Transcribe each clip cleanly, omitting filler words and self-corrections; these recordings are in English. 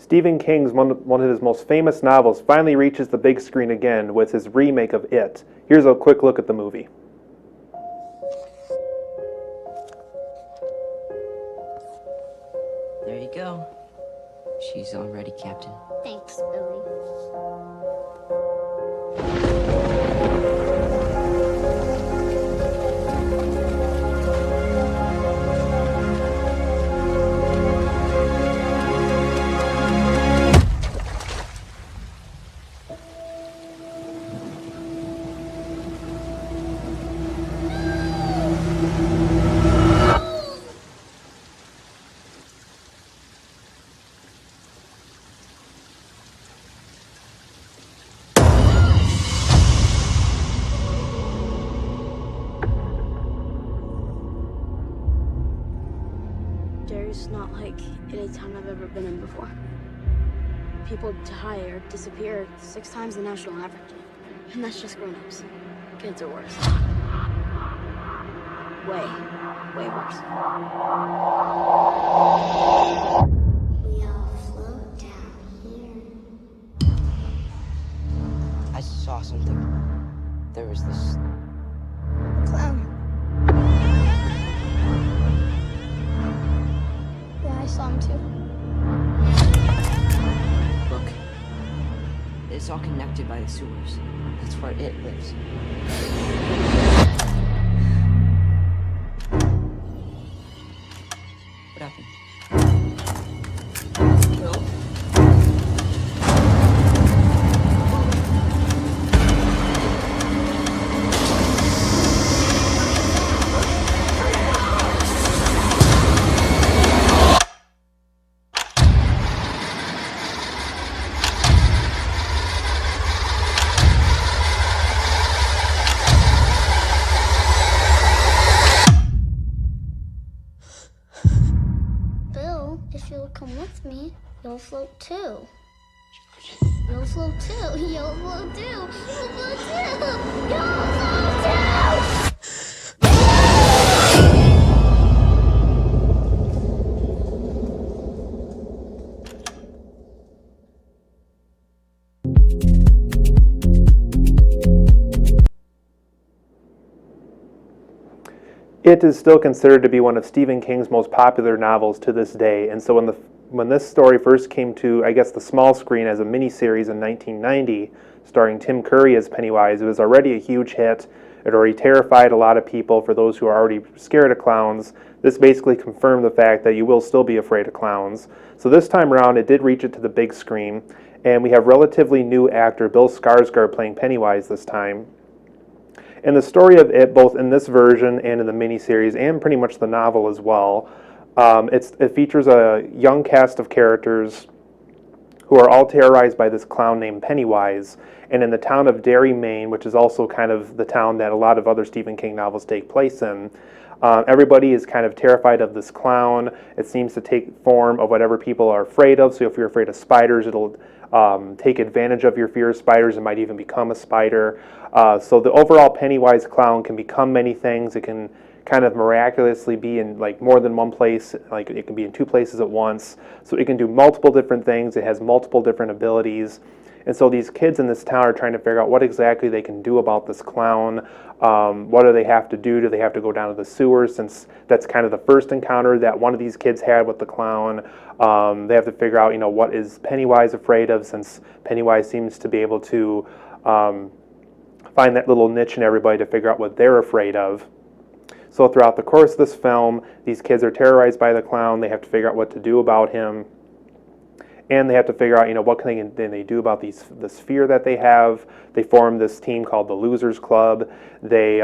Stephen King's one of his most famous novels finally reaches the big screen again with his remake of It. Here's a quick look at the movie. There you go. She's all ready, Captain. Thanks, Billy. It's not like any time I've ever been in before. People die or disappear 6 times the national average. And that's just grown-ups. Kids are worse. Way worse. We all float down here. I saw something. There was this Clown. Yeah, I saw him too. Look. It's all connected by the sewers. That's where it lives. What happened? No. Bill, if you'll come with me, you'll float too. You'll float too. You'll float too. You'll float too. You'll float too. It is still considered to be one of Stephen King's most popular novels to this day, and so when this story first came to, I guess, the small screen as a miniseries in 1990, starring Tim Curry as Pennywise, it was already a huge hit. It already terrified a lot of people. For those who are already scared of clowns, this basically confirmed the fact that you will still be afraid of clowns. So this time around, it did reach it to the big screen, and we have relatively new actor Bill Skarsgård playing Pennywise this time. And the story of it, both in this version and in the miniseries, and pretty much the novel as well, it features a young cast of characters who are all terrorized by this clown named Pennywise. And in the town of Derry, Maine, which is also kind of the town that a lot of other Stephen King novels take place in, everybody is kind of terrified of this clown. It seems to take form of whatever people are afraid of. So if you're afraid of spiders, it'll take advantage of your fear of spiders and might even become a spider. So the overall Pennywise clown can become many things. It can kind of miraculously be in like more than one place. Like it can be in 2 places at once. So it can do multiple different things. It has multiple different abilities. And so these kids in this town are trying to figure out what exactly they can do about this clown. What do they have to do? Do they have to go down to the sewers, since that's kind of the first encounter that one of these kids had with the clown? They have to figure out, what is Pennywise afraid of, since Pennywise seems to be able to find that little niche in everybody to figure out what they're afraid of. So throughout the course of this film, these kids are terrorized by the clown. They have to figure out what to do about him. And they have to figure out, what can they do about this fear that they have. They form this team called the Losers Club. They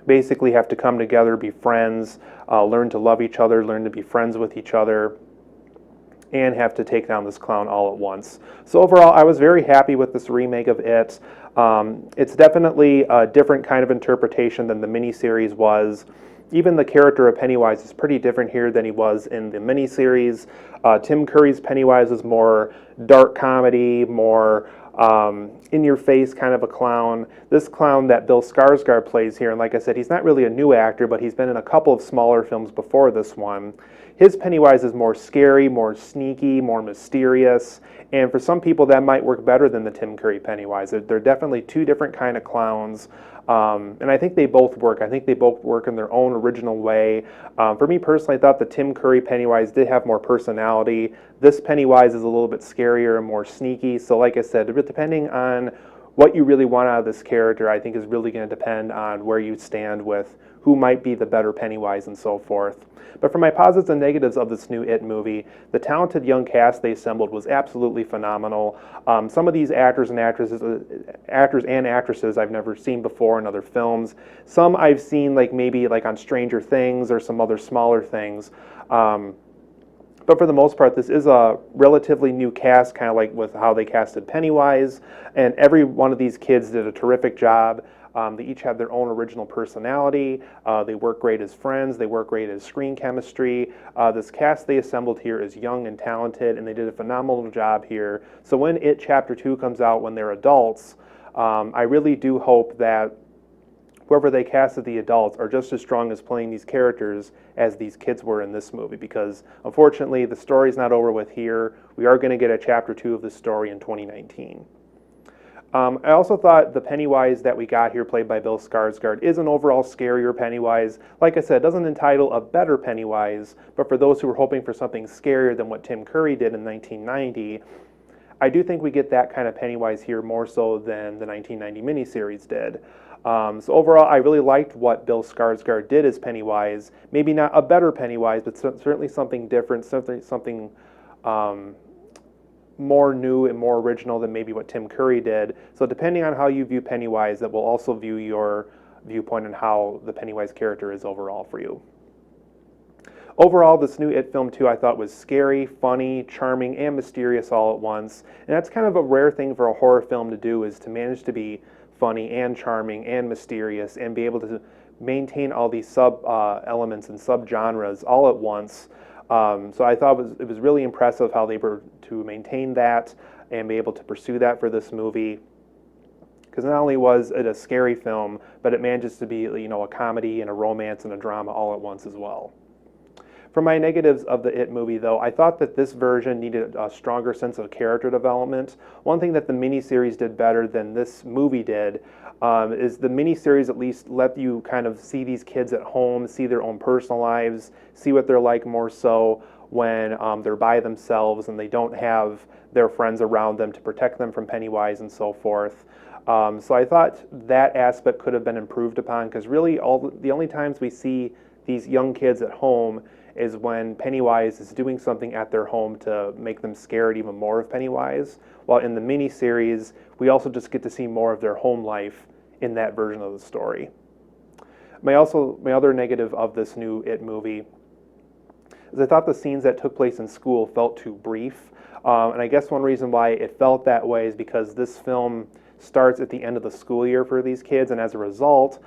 basically have to come together, be friends, learn to love each other, learn to be friends with each other, and have to take down this clown all at once. So overall, I was very happy with this remake of It. It's definitely a different kind of interpretation than the miniseries was. even the character of Pennywise is pretty different here than he was in the miniseries. Tim Curry's Pennywise is more dark comedy, more in-your-face kind of a clown. This clown that Bill Skarsgård plays here, and like I said, he's not really a new actor, but he's been in a couple of smaller films before this one. His Pennywise is more scary, more sneaky, more mysterious, and for some people that might work better than the Tim Curry Pennywise. They're definitely two different kind of clowns, and I think they both work. I think they both work in their own original way. For me personally, I thought the Tim Curry Pennywise did have more personality. This Pennywise is a little bit scarier and more sneaky, so like I said, depending on what you really want out of this character, I think is really going to depend on where you stand with who might be the better Pennywise and so forth. But for my positives and negatives of this new It movie, the talented young cast they assembled was absolutely phenomenal. Some of these actors and actresses I've never seen before in other films. Some I've seen maybe on Stranger Things or some other smaller things. But for the most part, this is a relatively new cast, kind of like with how they casted Pennywise. And every one of these kids did a terrific job. They each have their own original personality. They work great as friends. They work great as screen chemistry. This cast they assembled here is young and talented, and they did a phenomenal job here. So when It Chapter 2 comes out when they're adults, I really do hope that whoever they casted the adults are just as strong as playing these characters as these kids were in this movie, because unfortunately the story's not over with here. We are going to get a Chapter 2 of this story in 2019. I also thought the Pennywise that we got here, played by Bill Skarsgård, is an overall scarier Pennywise. Like I said, it doesn't entitle a better Pennywise, but for those who were hoping for something scarier than what Tim Curry did in 1990, I do think we get that kind of Pennywise here more so than the 1990 miniseries did. So overall, I really liked what Bill Skarsgård did as Pennywise. Maybe not a better Pennywise, but certainly something different, something more new and more original than maybe what Tim Curry did. So depending on how you view Pennywise, that will also view your viewpoint on how the Pennywise character is overall for you. Overall, this new It film too, I thought was scary, funny, charming, and mysterious all at once. And that's kind of a rare thing for a horror film to do, is to manage to be funny and charming and mysterious and be able to maintain all these sub elements and sub-genres all at once. So I thought it was really impressive how they were to maintain that and be able to pursue that for this movie. Because not only was it a scary film, but it manages to be, a comedy and a romance and a drama all at once as well. For my negatives of the It movie, though, I thought that this version needed a stronger sense of character development. One thing that the miniseries did better than this movie did is the miniseries at least let you kind of see these kids at home, see their own personal lives, see what they're like more so when they're by themselves and they don't have their friends around them to protect them from Pennywise and so forth. So I thought that aspect could have been improved upon, because really the only times we see these young kids at home is when Pennywise is doing something at their home to make them scared even more of Pennywise. While in the miniseries, we also just get to see more of their home life in that version of the story. My other negative of this new It movie is I thought the scenes that took place in school felt too brief. And I guess one reason why it felt that way is because this film starts at the end of the school year for these kids, and as a result,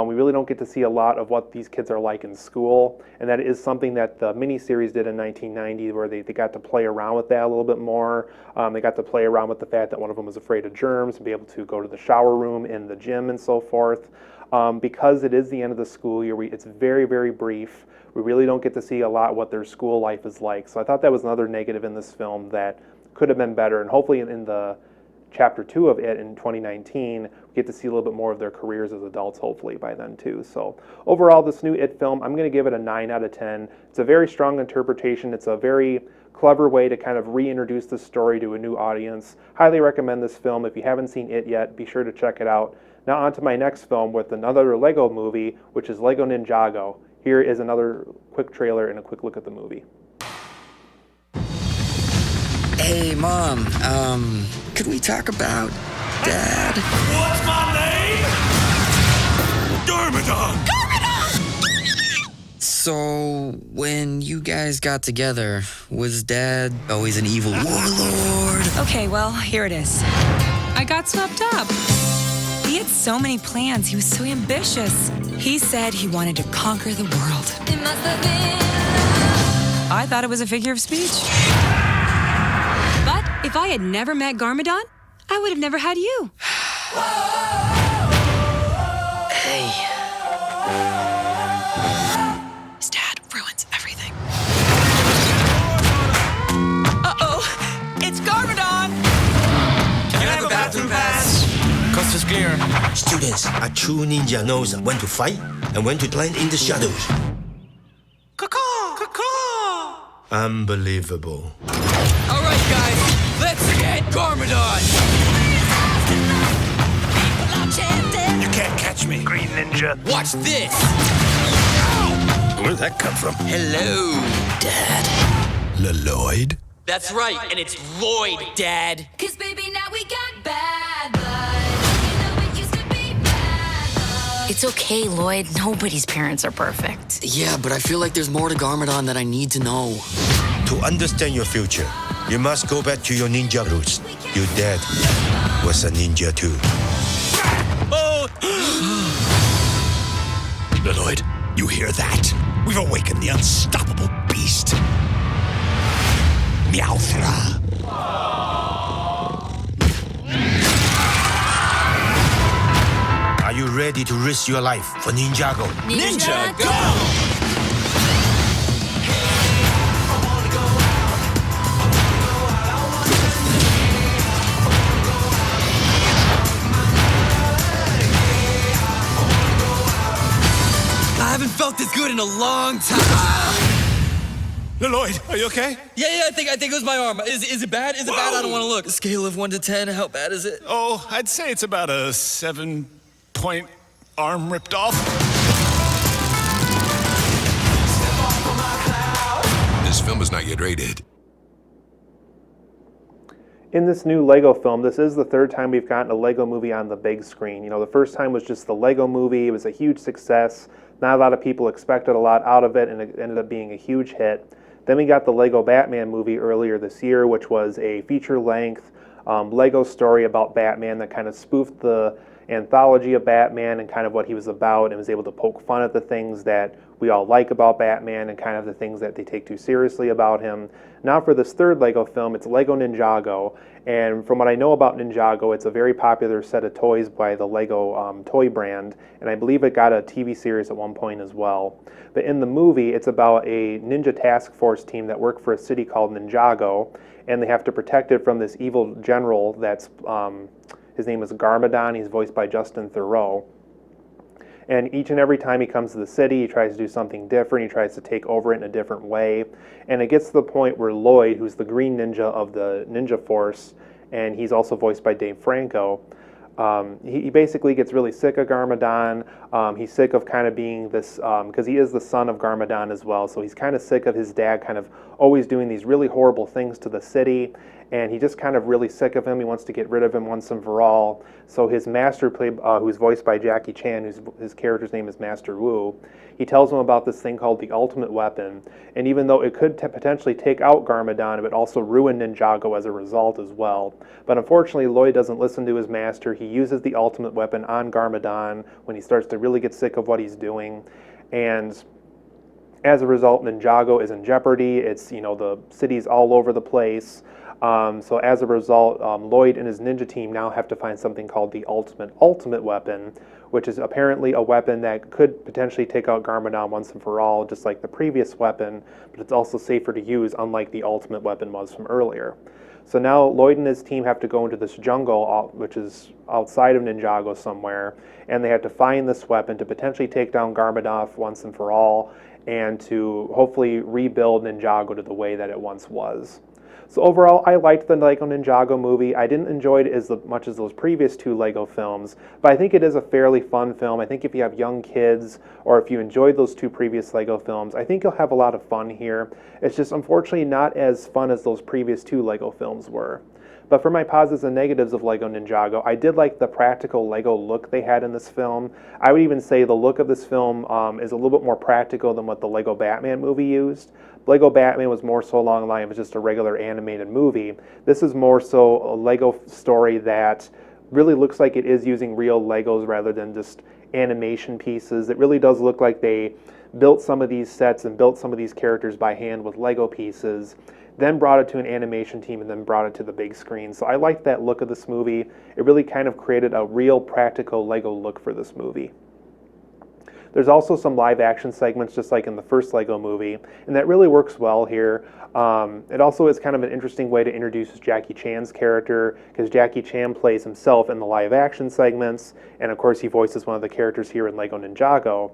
we really don't get to see a lot of what these kids are like in school, and that is something that the miniseries did in 1990, where they got to play around with that a little bit more. They got to play around with the fact that one of them was afraid of germs, and be able to go to the shower room in the gym and so forth. Because it is the end of the school year, it's very, very brief. We really don't get to see a lot what their school life is like. So I thought that was another negative in this film that could have been better, and hopefully in the Chapter 2 of It in 2019, we get to see a little bit more of their careers as adults, hopefully, by then, too. So overall, this new It film, I'm going to give it a 9 out of 10. It's a very strong interpretation. It's a very clever way to kind of reintroduce the story to a new audience. Highly recommend this film. If you haven't seen It yet, be sure to check it out. Now on to my next film with another Lego movie, which is Lego Ninjago. Here is another quick trailer and a quick look at the movie. Hey, Mom, could we talk about Dad? What's my name? Garmadon! So, when you guys got together, was Dad always an evil warlord? Okay, well, here it is. I got swept up. The He had so many plans. He was so ambitious. He said he wanted to conquer the world. It must have been love. I thought it was a figure of speech. But if I had never met Garmadon, I would have never had you. Hey. His dad ruins everything. Uh-oh, it's Garmadon! Can I have a bathroom pass? Coast is clear. Students, a true ninja knows when to fight and when to blend in the shadows. Caw-caw! Caw-caw! Unbelievable. All right, guys, let's get Garmadon. You can't catch me, Green Ninja. Watch this. Where did that come from? Hello, Dad. Lloyd? That's right, and it's Lloyd, Dad. 'Cause baby, now we got bad blood. You know it used to be bad blood. It's okay, Lloyd. Nobody's parents are perfect. Yeah, but I feel like there's more to Garmadon that I need to know. To understand your future, you must go back to your ninja roots. Your dad was a ninja too. Oh! Lloyd, you hear that? We've awakened the unstoppable beast. Meowthra. Are you ready to risk your life for Ninjago? Ninja, go! I haven't felt this good in a long time. Lloyd, are you okay? Yeah, I think it was my arm. Is it bad? Is it bad? I don't want to look. Scale of 1 to 10, how bad is it? Oh, I'd say it's about a 7-point arm ripped off. This film is not yet rated. In this new Lego film, this is the third time we've gotten a Lego movie on the big screen. You know, the first time was just the Lego movie. It was a huge success. Not a lot of people expected a lot out of it, and it ended up being a huge hit. Then we got the Lego Batman movie earlier this year, which was a feature-length Lego story about Batman that kind of spoofed the anthology of Batman and kind of what he was about, and was able to poke fun at the things that we all like about Batman and kind of the things that they take too seriously about him. Now for this third Lego film, it's Lego Ninjago, and from what I know about Ninjago, it's a very popular set of toys by the Lego toy brand, and I believe it got a TV series at one point as well. But in the movie, it's about a ninja task force team that work for a city called Ninjago, and they have to protect it from this evil general that's, his name is Garmadon. He's voiced by Justin Theroux. And each and every time he comes to the city, he tries to do something different. He tries to take over it in a different way. And it gets to the point where Lloyd, who's the green ninja of the ninja force, and he's also voiced by Dave Franco, he basically gets really sick of Garmadon. He's sick of kind of being this, because he is the son of Garmadon as well, so he's kind of sick of his dad kind of always doing these really horrible things to the city, and he's just kind of really sick of him. He wants to get rid of him once and for all. So his master, who's voiced by Jackie Chan, his character's name is Master Wu, he tells him about this thing called the ultimate weapon, and even though it could potentially take out Garmadon, it would also ruin Ninjago as a result as well. But unfortunately, Lloyd doesn't listen to his master. He uses the ultimate weapon on Garmadon when he starts to really get sick of what he's doing, and as a result, Ninjago is in jeopardy. It's, you know, the city's all over the place. So as a result, Lloyd and his ninja team now have to find something called the ultimate weapon, which is apparently a weapon that could potentially take out Garmadon once and for all, just like the previous weapon, but it's also safer to use, unlike the ultimate weapon was from earlier. So now Lloyd and his team have to go into this jungle, which is outside of Ninjago somewhere, and they have to find this weapon to potentially take down Garmadon once and for all, and to hopefully rebuild Ninjago to the way that it once was. So overall, I liked the Lego Ninjago movie. I didn't enjoy it as much as those previous two Lego films, but I think it is a fairly fun film. I think if you have young kids, or if you enjoyed those two previous Lego films, I think you'll have a lot of fun here. It's just unfortunately not as fun as those previous two Lego films were. But for my positives and negatives of Lego Ninjago, I did like the practical Lego look they had in this film. I would even say the look of this film is a little bit more practical than what the Lego Batman movie used. Lego Batman was more so along the line of just a regular animated movie. This is more so a Lego story that really looks like it is using real Legos rather than just animation pieces. It really does look like they built some of these sets and built some of these characters by hand with Lego pieces, then brought it to an animation team and then brought it to the big screen. So I liked that look of this movie. It really kind of created a real practical Lego look for this movie. There's also some live action segments just like in the first Lego movie, and that really works well here. It also is kind of an interesting way to introduce Jackie Chan's character, because Jackie Chan plays himself in the live action segments, and of course he voices one of the characters here in Lego Ninjago.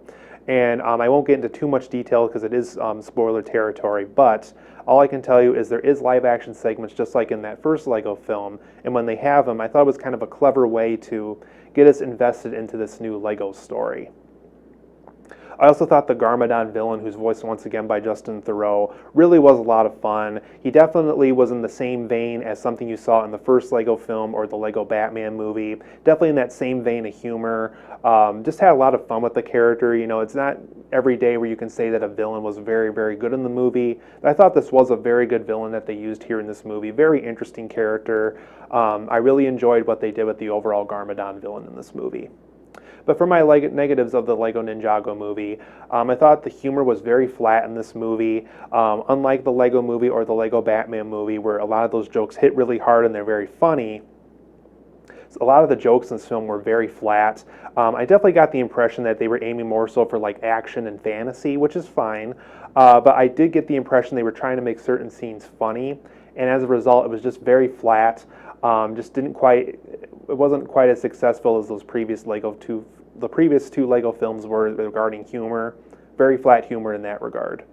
And I won't get into too much detail because it is spoiler territory, but all I can tell you is there is live action segments just like in that first Lego film, and when they have them, I thought it was kind of a clever way to get us invested into this new Lego story. I also thought the Garmadon villain, who's voiced once again by Justin Theroux, really was a lot of fun. He definitely was in the same vein as something you saw in the first Lego film or the Lego Batman movie. Definitely in that same vein of humor. Just had a lot of fun with the character. You know, it's not every day where you can say that a villain was very, very good in the movie. But I thought this was a very good villain that they used here in this movie. Very interesting character. I really enjoyed what they did with the overall Garmadon villain in this movie. But for my negatives of the Lego Ninjago movie, I thought the humor was very flat in this movie. Unlike the Lego movie or the Lego Batman movie, where a lot of those jokes hit really hard and they're very funny, so a lot of the jokes in this film were very flat. I definitely got the impression that they were aiming more so for like action and fantasy, which is fine. But I did get the impression they were trying to make certain scenes funny, and as a result, it was just very flat. It wasn't quite as successful as the previous two Lego films were regarding humor. Very flat humor in that regard.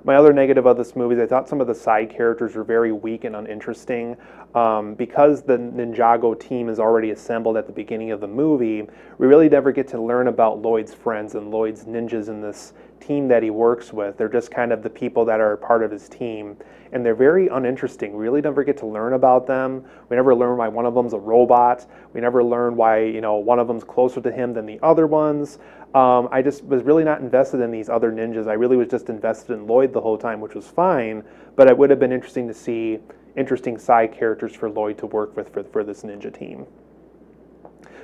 My other negative of this movie is I thought some of the side characters were very weak and uninteresting. Because the Ninjago team is already assembled at the beginning of the movie, we really never get to learn about Lloyd's friends and Lloyd's ninjas in this team that he works with. They're just kind of the people that are part of his team, and they're very uninteresting. We really never get to learn about them. We never learn why one of them's a robot. We never learn why, you know, one of them's closer to him than the other ones. I just was really not invested in these other ninjas. I really was just invested in Lloyd the whole time, which was fine, but it would have been interesting to see interesting side characters for Lloyd to work with for this ninja team.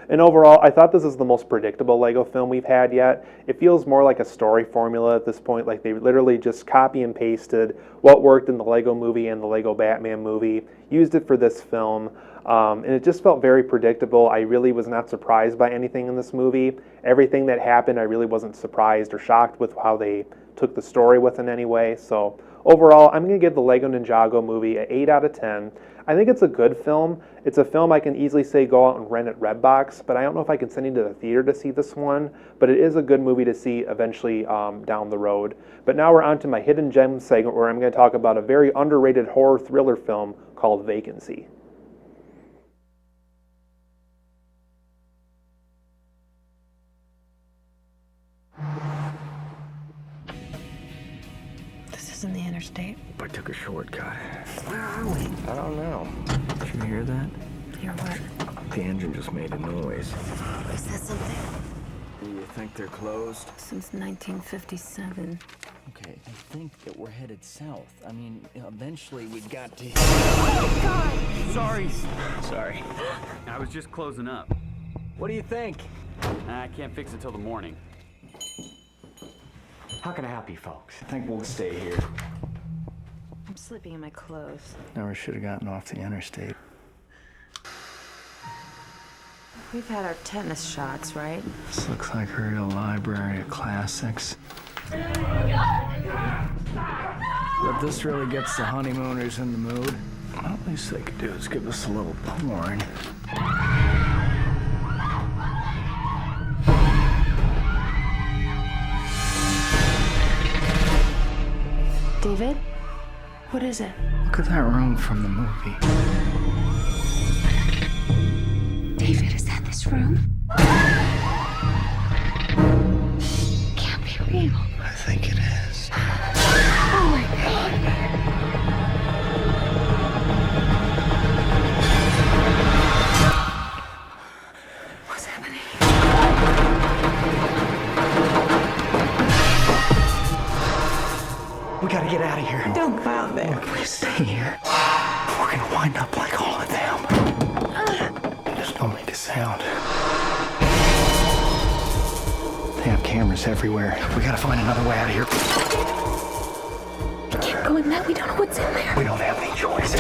And overall, I thought this is the most predictable Lego film we've had yet. It feels more like a story formula at this point, like they literally just copy and pasted what worked in the Lego movie and the Lego Batman movie, used it for this film, and it just felt very predictable. I really was not surprised by anything in this movie. Everything that happened, I really wasn't surprised or shocked with how they took the story with in any way. So overall, I'm going to give the Lego Ninjago movie an 8 out of 10. I think it's a good film. It's a film I can easily say go out and rent at Redbox, but I don't know if I can send you to the theater to see this one, but it is a good movie to see eventually down the road. But now we're on to my Hidden Gem segment where I'm going to talk about a very underrated horror thriller film called Vacancy. This isn't the interstate. I took a shortcut. Where are we? I don't know. Did you hear that? Hear what? The engine just made a noise. Is that something? Do you think they're closed? Since 1957. Okay, I think that we're headed south. I mean, eventually we got to... Sorry. Sorry. I was just closing up. What do you think? I can't fix it till the morning. How can I help you folks? I think we'll stay here. I'm sleeping in my clothes. Never should have gotten off the interstate. We've had our tetanus shots, right? This looks like a real library of classics. But this really gets the honeymooners in the mood. Well, at least they could do is give us a little porn. David? What is it? Look at that room from the movie. David, is that this room? Can't be real. I think it is. Oh my God. What's happening? We gotta get out of here. Don't go out there. Look, if we stay here, we're gonna wind up like all of them. sound. They have cameras everywhere. We gotta find another way out of here. Keep going, Matt. We don't know what's in there. We don't have any choice.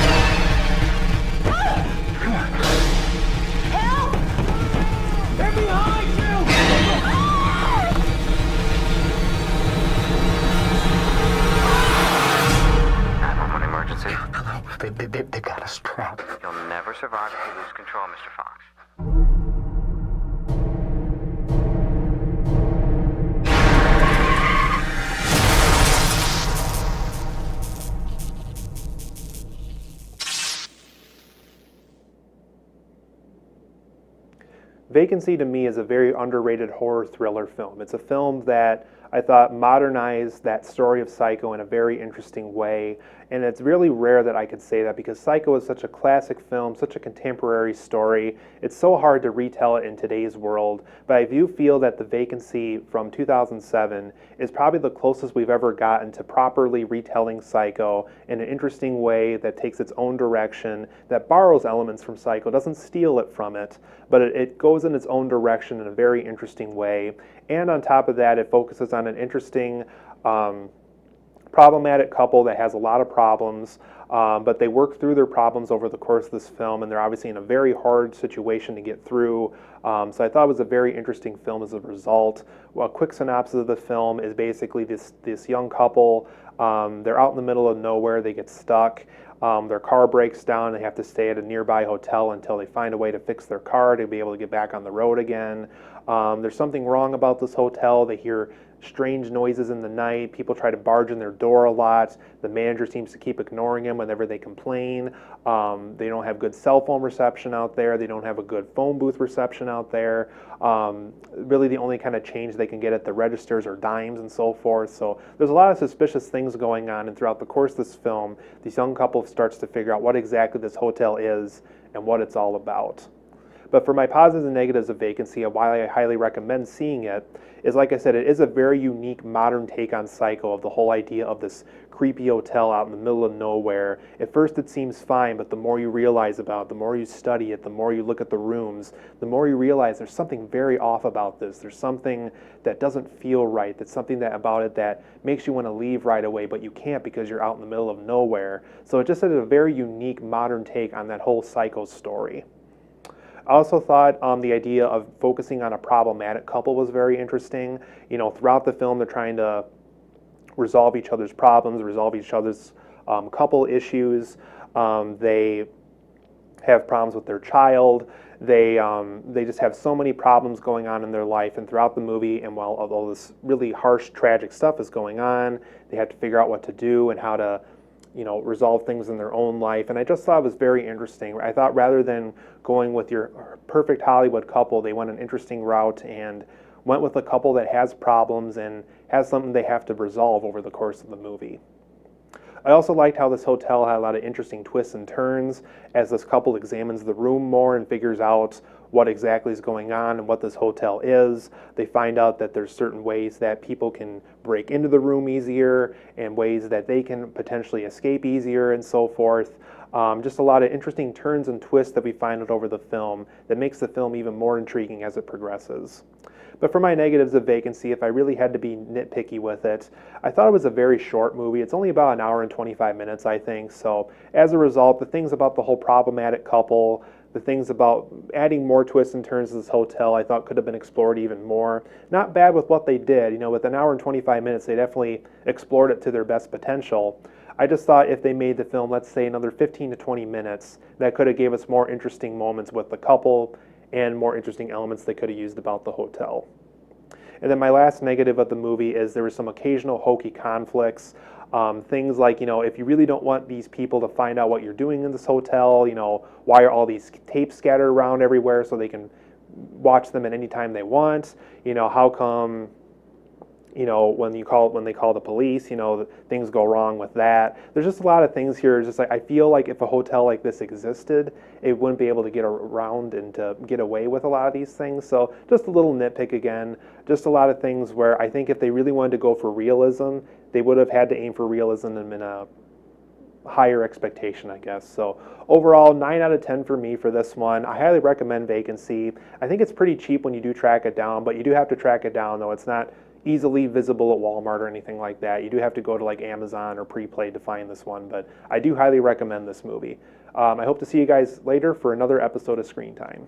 Come on. Help! They're behind you! Emergency. They got us trapped. You'll never survive if you lose control, Mr. Fox. Vacancy to me is a very underrated horror thriller film. It's a film that I thought modernized that story of Psycho in a very interesting way, and it's really rare that I could say that because Psycho is such a classic film, such a contemporary story. It's so hard to retell it in today's world, but I do feel that The Vacancy from 2007 is probably the closest we've ever gotten to properly retelling Psycho in an interesting way that takes its own direction, that borrows elements from Psycho, doesn't steal it from it, but it goes in its own direction in a very interesting way. And on top of that, it focuses on an interesting, problematic couple that has a lot of problems, but they work through their problems over the course of this film, and they're obviously in a very hard situation to get through. So I thought it was a very interesting film as a result. Well, a quick synopsis of the film is basically this young couple. They're out in the middle of nowhere. They get stuck. Their car breaks down. They have to stay at a nearby hotel until they find a way to fix their car to be able to get back on the road again. There's something wrong about this hotel. They hear strange noises in the night. People try to barge in their door a lot. The manager seems to keep ignoring them whenever they complain. They don't have good cell phone reception out there. They don't have a good phone booth reception out there. Really the only kind of change they can get at the registers are dimes and so forth. So there's a lot of suspicious things going on, and throughout the course of this film, this young couple starts to figure out what exactly this hotel is and what it's all about. But for my positives and negatives of Vacancy and why I highly recommend seeing it is, like I said, it is a very unique modern take on Psycho, of the whole idea of this creepy hotel out in the middle of nowhere. At first it seems fine, but the more you realize about it, the more you study it, the more you look at the rooms, the more you realize there's something very off about this. There's something that doesn't feel right. There's something that about it that makes you want to leave right away, but you can't because you're out in the middle of nowhere. So it just has a very unique modern take on that whole Psycho story. I also thought the idea of focusing on a problematic couple was very interesting. You know, throughout the film, they're trying to resolve each other's problems, resolve each other's couple issues. They have problems with their child. They just have so many problems going on in their life, and throughout the movie, and while all this really harsh, tragic stuff is going on, they have to figure out what to do and how to, you know, resolve things in their own life. And I just thought it was very interesting. I thought rather than going with your perfect Hollywood couple, they went an interesting route and went with a couple that has problems and has something they have to resolve over the course of the movie. I also liked how this hotel had a lot of interesting twists and turns as this couple examines the room more and figures out what exactly is going on and what this hotel is. They find out that there's certain ways that people can break into the room easier and ways that they can potentially escape easier and so forth. Just a lot of interesting turns and twists that we find out over the film that makes the film even more intriguing as it progresses. But for my negatives of Vacancy, if I really had to be nitpicky with it, I thought it was a very short movie. It's only about an hour and 25 minutes, I think. So as a result, the things about the whole problematic couple, the things about adding more twists and turns to this hotel, I thought could have been explored even more. Not bad with what they did. You know, with an hour and 25 minutes, they definitely explored it to their best potential. I just thought if they made the film, let's say, another 15 to 20 minutes, that could have gave us more interesting moments with the couple and more interesting elements they could have used about the hotel. And then my last negative of the movie is there were some occasional hokey conflicts. Things like, you know, if you really don't want these people to find out what you're doing in this hotel, you know, why are all these tapes scattered around everywhere so they can watch them at any time they want? You know, how come, you know, when they call the police, you know, things go wrong with that. There's just a lot of things here. It's just like, I feel like if a hotel like this existed, it wouldn't be able to get around and to get away with a lot of these things. So just a little nitpick again. Just a lot of things where I think if they really wanted to go for realism, they would have had to aim for realism in a higher expectation, I guess. So overall, 9 out of 10 for me for this one. I highly recommend Vacancy. I think it's pretty cheap when you do track it down, but you do have to track it down, though. It's not easily visible at Walmart or anything like that. You do have to go to like Amazon or Preplay to find this one, but I do highly recommend this movie. I hope to see you guys later for another episode of Screen Time.